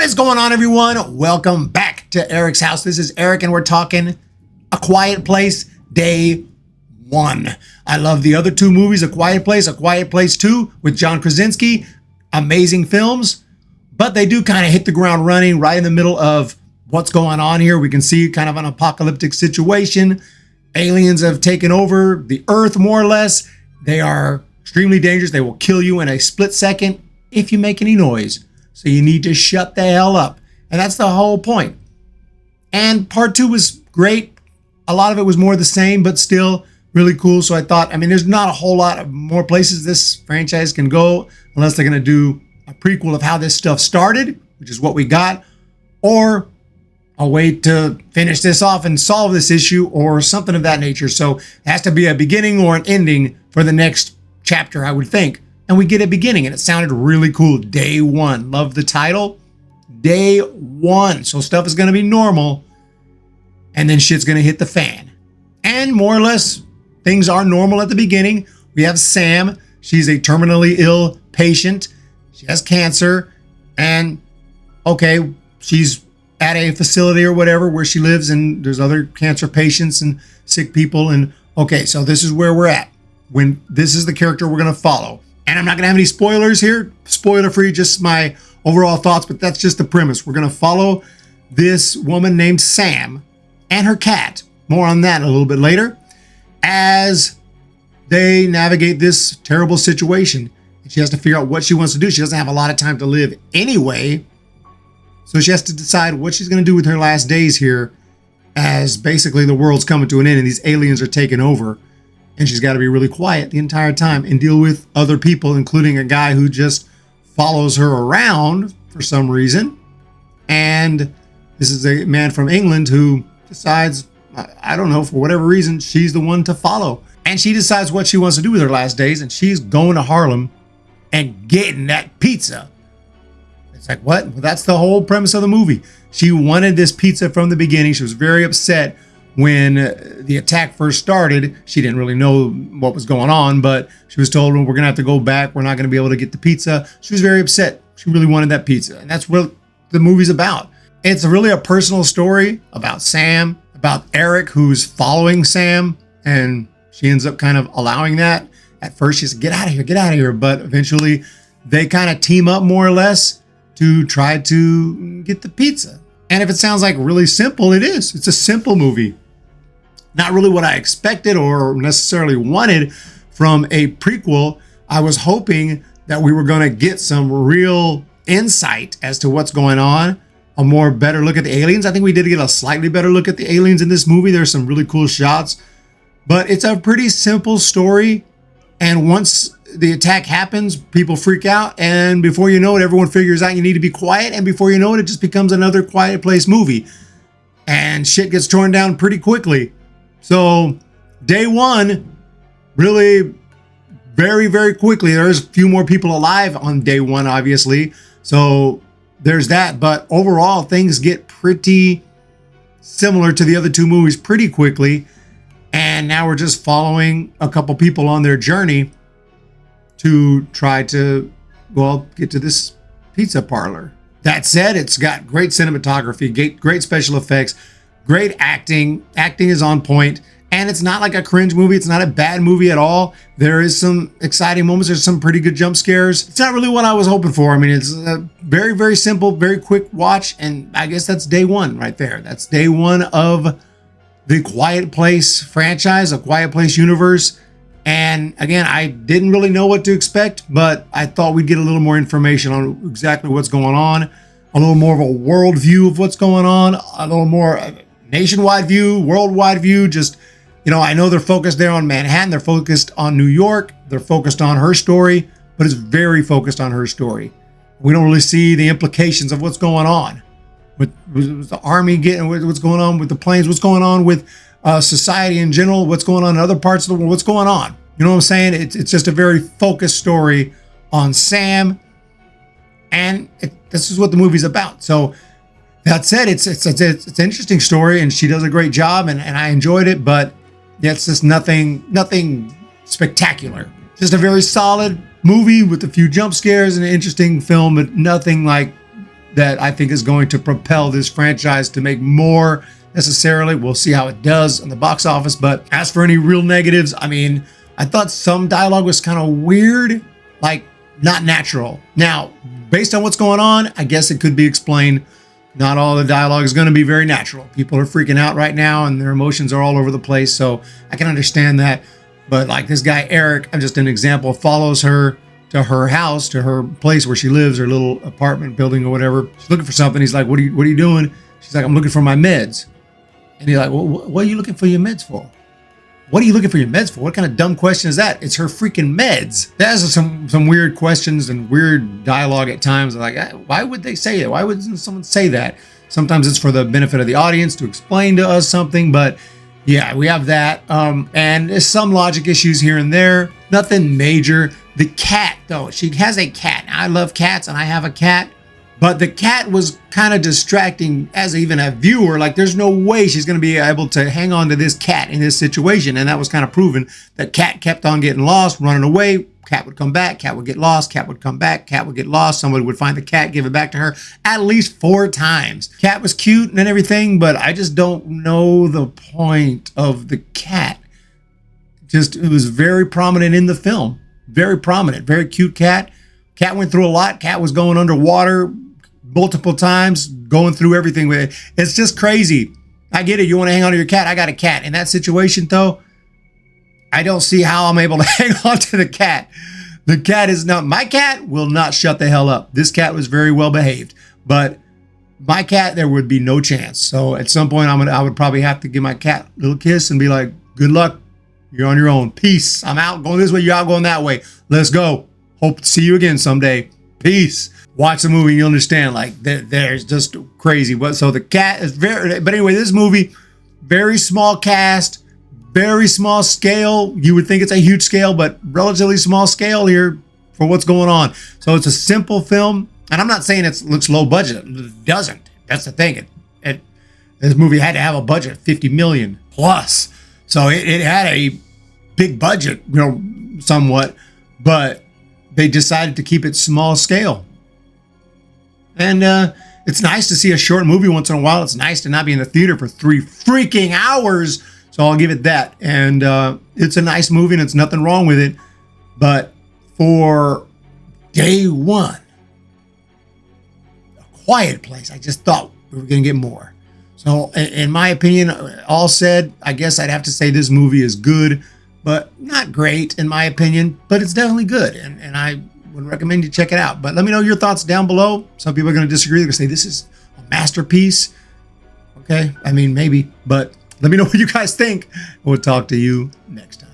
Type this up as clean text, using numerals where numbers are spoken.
is going on, everyone? Welcome back to Eric's house. This is Eric, and we're talking A Quiet Place Day 1. I love the other two movies, A Quiet Place 2 with John Krasinski. Amazing films, but they do kind of hit the ground running right in the middle of what's going on here. We can see kind of an apocalyptic situation. Aliens have taken over the Earth, more or less. They are extremely dangerous. They will kill you in a split second if you make any noise. So you need to shut the hell up. And that's the whole point. And part 2 was great. A lot of it was more the same, but still really cool. So I thought, there's not a whole lot of more places this franchise can go unless they're going to do a prequel of how this stuff started, which is what we got, or a way to finish this off and solve this issue or something of that nature. So it has to be a beginning or an ending for the next chapter, I would think. And we get a beginning, and it sounded really cool. Day 1. Love the title. Day 1. So stuff is going to be normal, and then shit's going to hit the fan. And more or less, things are normal at the beginning. We have Sam. She's a terminally ill patient. She has cancer. And, okay, she's at a facility or whatever where she lives, and there's other cancer patients and sick people. And, okay, so this is where we're at. When this is the character we're going to follow. And I'm not going to have any spoilers here. Spoiler free, just my overall thoughts, but that's just the premise. We're going to follow this woman named Sam and her cat. More on that a little bit later as they navigate this terrible situation. And she has to figure out what she wants to do. She doesn't have a lot of time to live anyway. So she has to decide what she's going to do with her last days here as basically the world's coming to an end and these aliens are taking over. And she's got to be really quiet the entire time and deal with other people, including a guy who just follows her around for some reason. And this is a man from England who decides, I don't know, for whatever reason, she's the one to follow. And she decides what she wants to do with her last days. And she's going to Harlem and getting that pizza. It's like, what? Well, that's the whole premise of the movie. She wanted this pizza from the beginning. She was very upset when the attack first started. She didn't really know what was going on, but she was told, well, we're going to have to go back. We're not going to be able to get the pizza. She was very upset. She really wanted that pizza. And that's what the movie's about. It's really a personal story about Sam, about Eric, who's following Sam. And she ends up kind of allowing that. At first, she says, get out of here, get out of here. But eventually, they kind of team up more or less to try to get the pizza. And if it sounds like really simple, it is. It's a simple movie. Not really what I expected or necessarily wanted from a prequel. I was hoping that we were going to get some real insight as to what's going on, a more better look at the aliens. I think we did get a slightly better look at the aliens in this movie. There's some really cool shots, but it's a pretty simple story. And once the attack happens, people freak out. And before you know it, everyone figures out you need to be quiet. And before you know it, it just becomes another Quiet Place movie. And shit gets torn down pretty quickly. So day 1, really very, very quickly. There's a few more people alive on day 1, obviously. So there's that. But overall, things get pretty similar to the other two movies pretty quickly. And now we're just following a couple people on their journey to try to, get to this pizza parlor. That said, it's got great cinematography, great special effects, great acting. Acting is on point, and it's not like a cringe movie. It's not a bad movie at all. There is some exciting moments. There's some pretty good jump scares. It's not really what I was hoping for. It's a very, very simple, very quick watch, and I guess that's day 1 right there. That's day 1 of the Quiet Place franchise, a Quiet Place universe. And again, I didn't really know what to expect, but I thought we'd get a little more information on exactly what's going on, a little more of a world view of what's going on, a little more nationwide view, worldwide view. Just, I know they're focused there on Manhattan. They're focused on New York. They're focused on her story, but it's very focused on her story. We don't really see the implications of what's going on with the army getting, what's going on with the planes, what's going on with society in general, what's going on in other parts of the world, what's going on. You know what I'm saying? It's just a very focused story on Sam, and this is what the movie's about. So that said, it's an interesting story, and she does a great job, and I enjoyed it, but it's just nothing spectacular. Just a very solid movie with a few jump scares and an interesting film, but nothing like that I think is going to propel this franchise to make more necessarily. We'll see how it does on the box office. But as for any real negatives, I mean, I thought some dialogue was kind of weird, like not natural. Now, based on what's going on, I guess it could be explained. Not all the dialogue is going to be very natural. People are freaking out right now and their emotions are all over the place. So I can understand that. But like this guy, Eric, I'm just an example, follows her to her house, to her place where she lives, her little apartment building or whatever. She's looking for something. He's like, what are you doing? She's like, I'm looking for my meds. And he's like, well, what are you looking for your meds for? What are you looking for your meds for? What kind of dumb question is that? It's her freaking meds. There's some weird questions and weird dialogue at times. Like, why would they say it? Why would someone say that? Sometimes it's for the benefit of the audience to explain to us something, but yeah, we have that. And there's some logic issues here and there. Nothing major. The cat, though, she has a cat. Now, I love cats and I have a cat. But the cat was kind of distracting as even a viewer. Like, there's no way she's going to be able to hang on to this cat in this situation. And that was kind of proven. That cat kept on getting lost, running away. Cat would come back. Cat would get lost. Cat would come back. Cat would get lost. Somebody would find the cat, give it back to her at least 4 times. Cat was cute and everything, but I just don't know the point of the cat. It was very prominent in the film. Very prominent. Very cute cat. Cat went through a lot. Cat was going underwater multiple times, going through everything with it. It's just crazy. I get it. You want to hang on to your cat. I got a cat. In that situation, though, I don't see how I'm able to hang on to the cat. The cat is not, my cat will not shut the hell up. This cat was very well behaved, but my cat, there would be no chance. So at some point, I would probably have to give my cat a little kiss and be like, good luck. You're on your own. Peace. I'm out going this way. You're out going that way. Let's go. Hope to see you again someday. Peace. Watch the movie and you'll understand. Like, there's just crazy. So the cat is very, but anyway, this movie, very small cast, very small scale. You would think it's a huge scale, but relatively small scale here for what's going on. So it's a simple film. And I'm not saying it looks low budget. It doesn't. That's the thing. This movie had to have a budget of 50 million plus. So it had a big budget, somewhat, but they decided to keep it small scale. And it's nice to see a short movie once in a while. It's nice to not be in the theater for 3 freaking hours. So I'll give it that. And it's a nice movie and it's nothing wrong with it. But for day one, A Quiet Place, I just thought we were going to get more. So in my opinion, all said, I guess I'd have to say this movie is good, but not great in my opinion, but it's definitely good. And I would recommend you check it out. But let me know your thoughts down below. Some people are going to disagree. They're going to say this is a masterpiece. Okay, I mean, maybe, but let me know what you guys think. We'll talk to you next time.